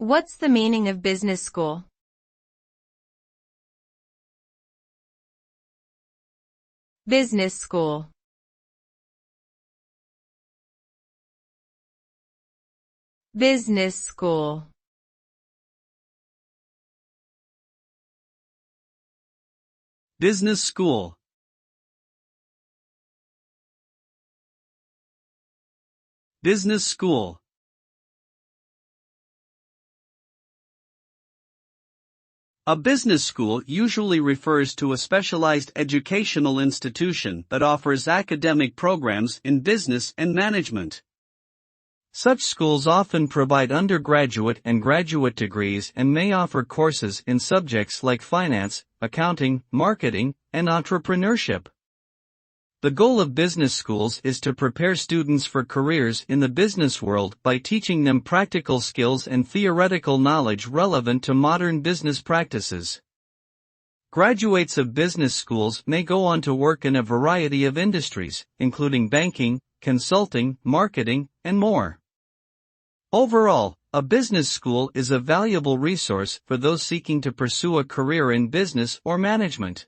What's the meaning of business school? Business school. Business school. Business school. Business school. A business school usually refers to a specialized educational institution that offers academic programs in business and management. Such schools often provide undergraduate and graduate degrees and may offer courses in subjects like finance, accounting, marketing, and entrepreneurship. The goal of business schools is to prepare students for careers in the business world by teaching them practical skills and theoretical knowledge relevant to modern business practices. Graduates of business schools may go on to work in a variety of industries, including banking, consulting, marketing, and more. Overall, a business school is a valuable resource for those seeking to pursue a career in business or management.